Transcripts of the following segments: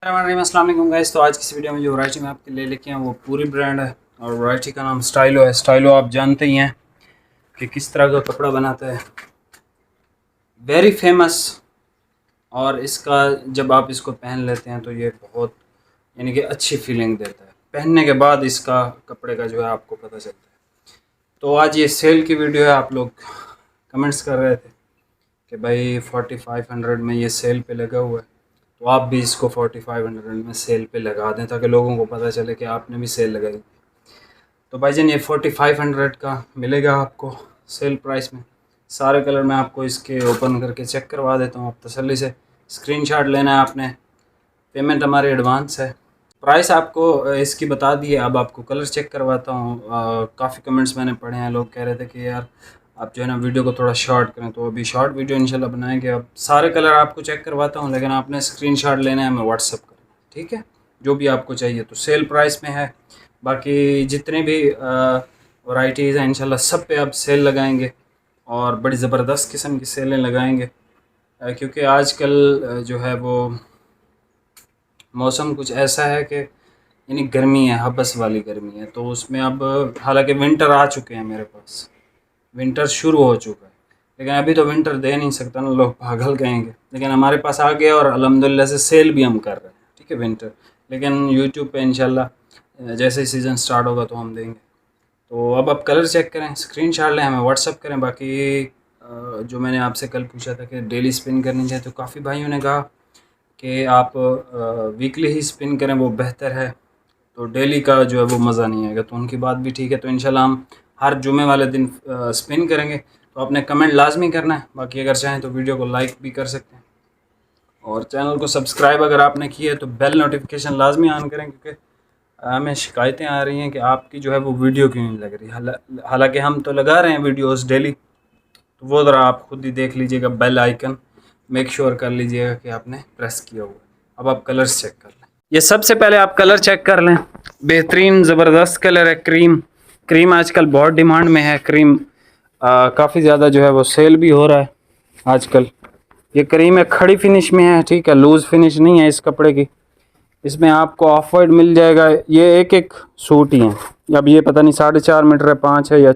अस्सलाम वालेकुम गाइस। तो आज की इस वीडियो में जो वैरायटी मैं आपके लिए लेके आया वो पूरी ब्रांड है और वैरायटी का नाम स्टाइलो है। स्टाइलो आप जानते ही हैं कि किस तरह का कपड़ा बनाता है, वेरी फेमस। और इसका जब आप इसको पहन लेते हैं तो ये बहुत यानी कि अच्छी फीलिंग देता है। पहनने के बाद इसका कपड़े का जो है आपको पता चलता है। तो आज ये सेल की वीडियो है। आप लोग कमेंट्स कर रहे थे कि भाई 4500 में ये सेल पे लगा हुआ है, तो आप भी इसको 4500 में सेल पे लगा दें ताकि लोगों को पता चले कि आपने भी सेल लगाई। तो भाईजान ये 4500 का मिलेगा आपको सेल प्राइस में। सारे कलर मैं आपको इसके ओपन करके चेक करवा देता हूँ, आप तसल्ली से स्क्रीनशॉट लेना है आपने। पेमेंट हमारी एडवांस है। प्राइस आपको इसकी बता दी है। अब आपको कलर चेक करवाता हूँ। काफ़ी कमेंट्स मैंने पढ़े हैं, लोग कह रहे थे कि यार आप जो है ना वीडियो को थोड़ा शॉर्ट करें, तो अभी शॉर्ट वीडियो इंशाल्लाह बनाएंगे। अब सारे कलर आपको चेक करवाता हूँ, लेकिन आपने स्क्रीनशॉट लेना है, हमें व्हाट्सअप करना है, ठीक है, जो भी आपको चाहिए। तो सेल प्राइस में है। बाकी जितने भी वैराइटीज़ हैं इंशाल्लाह सब पे अब सेल लगाएंगे और बड़ी ज़बरदस्त किस्म की सेलें लगाएंगे, क्योंकि आजकल जो है वो मौसम कुछ ऐसा है कि यानी गर्मी है, हबस वाली गर्मी है। तो उसमें अब हालांकि विंटर आ चुके हैं, मेरे पास विंटर शुरू हो चुका है, लेकिन अभी तो विंटर दे नहीं सकता ना, लोग पागल कहेंगे। लेकिन हमारे पास आ गया और अल्हम्दुलिल्लाह से सेल भी हम कर रहे हैं, ठीक है, विंटर। लेकिन यूट्यूब पे इंशाल्लाह जैसे ही सीज़न स्टार्ट होगा तो हम देंगे। तो अब आप कलर चेक करें, स्क्रीनशॉट लें, हमें व्हाट्सअप करें। बाकी जो मैंने आपसे कल पूछा था कि डेली स्पिन करनी चाहिए, तो काफ़ी भाइयों ने कहा कि आप वीकली ही स्पिन करें, वो बेहतर है। तो डेली का जो है वो मज़ा नहीं आएगा। तो उनकी बात भी ठीक है। तो इंशाल्लाह हम हर जुमे वाले दिन स्पिन करेंगे। तो आपने कमेंट लाजमी करना है। बाकी अगर चाहें तो वीडियो को लाइक भी कर सकते हैं और चैनल को सब्सक्राइब अगर आपने किया है तो बेल नोटिफिकेशन लाजमी ऑन करें, क्योंकि हमें शिकायतें आ रही हैं कि आपकी जो है वो वीडियो क्यों नहीं लग रही। हालांकि हम तो लगा रहे हैं वीडियोस डेली। तो वो ज़रा आप खुद ही देख लीजिएगा, बेल आइकन मेक श्योर कर लीजिएगा कि आपने प्रेस किया हुआ है। अब आप कलर्स चेक कर लें। ये सबसे पहले आप कलर चेक कर लें। बेहतरीन ज़बरदस्त कलर है क्रीम। क्रीम आजकल बहुत डिमांड में है। क्रीम काफ़ी ज़्यादा जो है वो सेल भी हो रहा है आजकल। ये क्रीम है, खड़ी फिनिश में है, ठीक है, लूज़ फिनिश नहीं है इस कपड़े की। इसमें आपको ऑफ वाइट मिल जाएगा। ये एक एक सूट ही है। अब ये पता नहीं 4.5 मीटर है, 5 है, या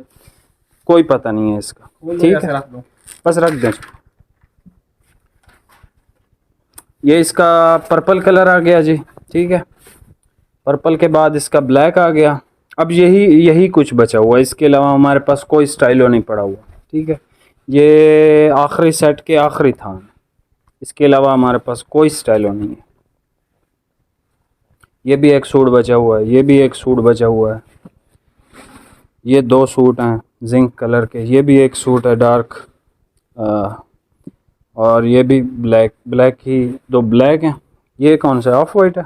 कोई पता नहीं है इसका, ठीक है, बस रख दें। ये इसका पर्पल कलर आ गया जी, ठीक है। पर्पल के बाद इसका ब्लैक आ गया। अब यही कुछ बचा हुआ है, इसके अलावा हमारे पास कोई स्टाइलो नहीं पड़ा हुआ, ठीक है। ये आखिरी सेट के आखिरी था, इसके अलावा हमारे पास कोई स्टाइलो नहीं है। ये भी एक सूट बचा हुआ है, ये भी एक सूट बचा हुआ है। ये 2 सूट हैं जिंक कलर के। ये भी एक सूट है डार्क, और ये भी ब्लैक ही 2 ब्लैक हैं। ये कौन सा ऑफ वाइट है?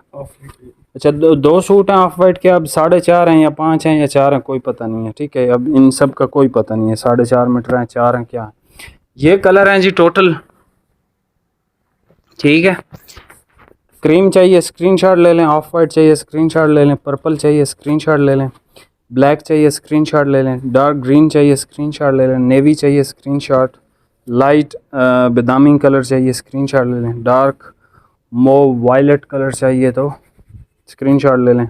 अच्छा, दो सूट हैं ऑफ वाइट के। अब 4.5 हैं या 5 हैं या 4 हैं, कोई पता नहीं है, ठीक है। अब इन सब का कोई पता नहीं है, 4.5 मीटर हैं, 4 हैं, क्या है। ये कलर हैं जी टोटल, ठीक है। क्रीम चाहिए स्क्रीनशॉट ले लें, ऑफ वाइट चाहिए स्क्रीनशॉट ले लें, पर्पल चाहिए स्क्रीनशॉट ले लें, ब्लैक चाहिए स्क्रीनशॉट ले लें, डार्क ग्रीन चाहिए स्क्रीनशॉट ले लें, नेवी चाहिए स्क्रीनशॉट, लाइट बादामी कलर चाहिए स्क्रीनशॉट ले लें, डार्क मोव वायलेट कलर चाहिए तो स्क्रीनशॉट ले लें।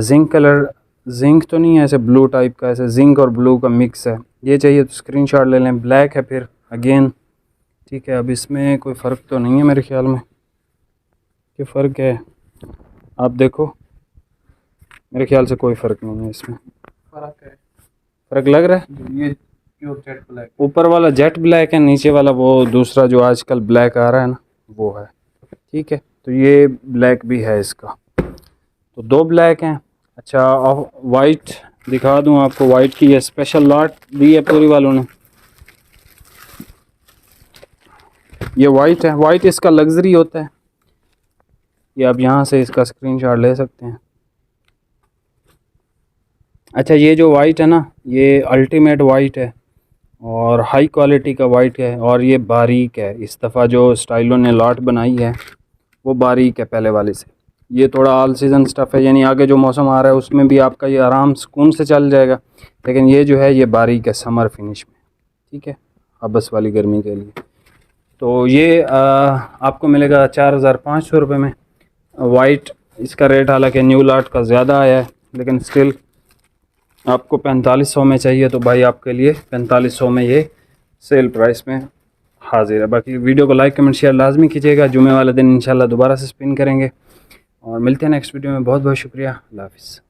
जिंक कलर, जिंक तो नहीं है, ऐसे ब्लू टाइप का, ऐसे जिंक और ब्लू का मिक्स है, ये चाहिए तो स्क्रीनशॉट ले लें। ब्लैक है फिर अगेन, ठीक है। अब इसमें कोई फ़र्क तो नहीं है मेरे ख्याल में, कि फ़र्क है, आप देखो, मेरे ख्याल से कोई फ़र्क नहीं है इसमें। फ़र्क है, फ़र्क लग रहा है। ये प्योर जेट ब्लैक, ऊपर वाला जेट ब्लैक है, नीचे वाला वो दूसरा जो आजकल ब्लैक आ रहा है ना, वो है, ठीक है। तो ये ब्लैक भी है इसका, तो 2 ब्लैक हैं। अच्छा, वाइट दिखा दूं आपको। वाइट की ये स्पेशल लॉट दी है पूरी वालों ने। ये वाइट है, वाइट इसका लग्जरी होता है। ये आप यहाँ से इसका स्क्रीनशॉट ले सकते हैं। अच्छा, ये जो वाइट है ना, ये अल्टीमेट वाइट है और हाई क्वालिटी का वाइट है, और ये बारीक है। इस दफ़ा जो स्टाइलों ने लॉट बनाई है वो बारीक है पहले वाले से। ये थोड़ा ऑल सीज़न स्टफ़ है, यानी आगे जो मौसम आ रहा है उसमें भी आपका ये आराम सुकून से चल जाएगा। लेकिन ये जो है ये बारीक है समर फिनिश में, ठीक है, हबस वाली गर्मी के लिए। तो ये आपको मिलेगा 4500 रुपये में। वाइट इसका रेट हालांकि न्यू लॉट का ज़्यादा आया है, लेकिन स्टिल आपको 4500 में चाहिए तो भाई आपके लिए 4500 में ये सेल प्राइस में हाजिर है। बाकी वीडियो को लाइक कमेंट शेयर लाजमी कीजिएगा। जुमे वाले दिन इंशाल्लाह दोबारा से स्पिन करेंगे और मिलते हैं नेक्स्ट वीडियो में। बहुत बहुत शुक्रिया। अल्लाह हाफ़िज़।